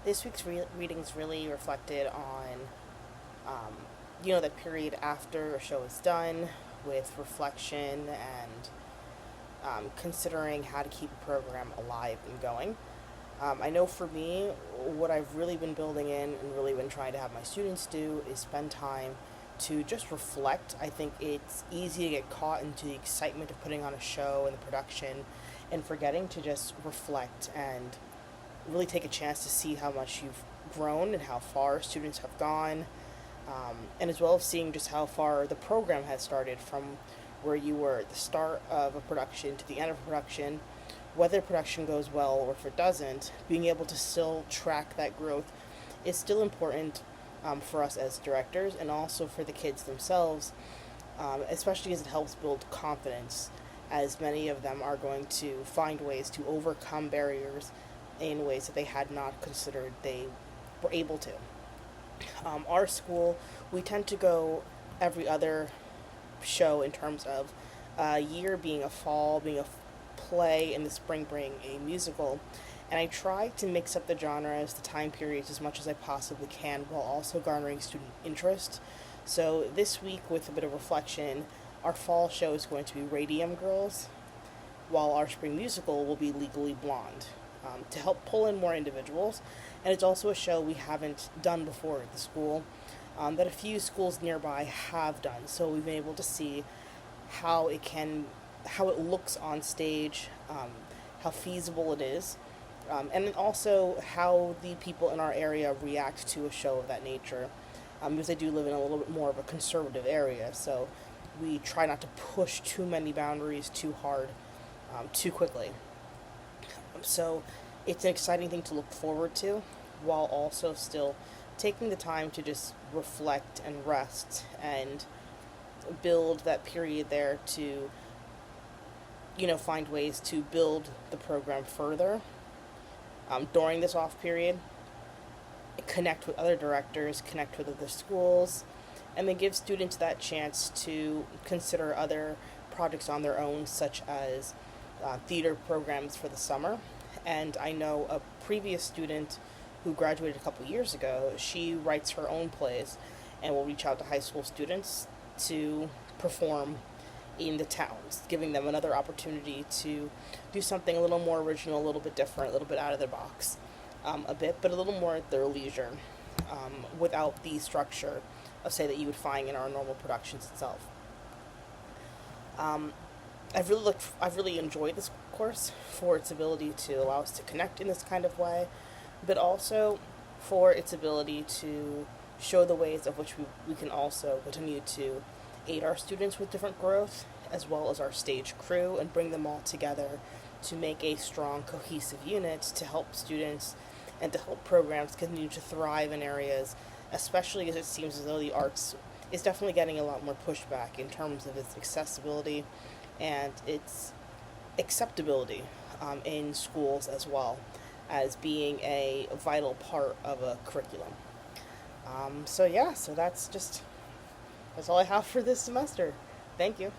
This week's readings really reflected on, that period after a show is done with reflection and considering how to keep a program alive and going. I know for me, what I've really been building in and really been trying to have my students do is spend time to just reflect. I think it's easy to get caught into the excitement of putting on a show and the production and forgetting to just reflect and really take a chance to see how much you've grown and how far students have gone, and as well as seeing just how far the program has started from where you were at the start of a production to the end of a production. Whether production goes well or if it doesn't, being able to still track that growth is still important, for us as directors and also for the kids themselves, especially as it helps build confidence, as many of them are going to find ways to overcome barriers in ways that they had not considered they were able to. Our school, we tend to go every other show in terms of a year being a fall, being a play, and the spring being a musical. And I try to mix up the genres, the time periods as much as I possibly can while also garnering student interest. So this week, with a bit of reflection, our fall show is going to be Radium Girls, while our spring musical will be Legally Blonde, to help pull in more individuals. And it's also a show we haven't done before at the school, that a few schools nearby have done. So we've been able to see how how it looks on stage, how feasible it is, and then also how the people in our area react to a show of that nature. Because I do live in a little bit more of a conservative area, so we try not to push too many boundaries too hard, too quickly. So it's an exciting thing to look forward to, while also still taking the time to just reflect and rest and build that period there to, find ways to build the program further, during this off period, connect with other directors, connect with other schools, and then give students that chance to consider other projects on their own, such as theater programs for the summer. And I know a previous student who graduated a couple years ago, she writes her own plays and will reach out to high school students to perform in the towns, giving them another opportunity to do something a little more original, a little bit different, a little bit out of their box, a bit, but a little more at their leisure, without the structure of, say, that you would find in our normal productions itself. I've really enjoyed this course for its ability to allow us to connect in this kind of way, but also for its ability to show the ways of which we can also continue to aid our students with different growth, as well as our stage crew, and bring them all together to make a strong, cohesive unit to help students and to help programs continue to thrive in areas, especially as it seems as though the arts is definitely getting a lot more pushback in terms of its accessibility and its acceptability, in schools as well as being a vital part of a curriculum. So that's all I have for this semester. Thank you.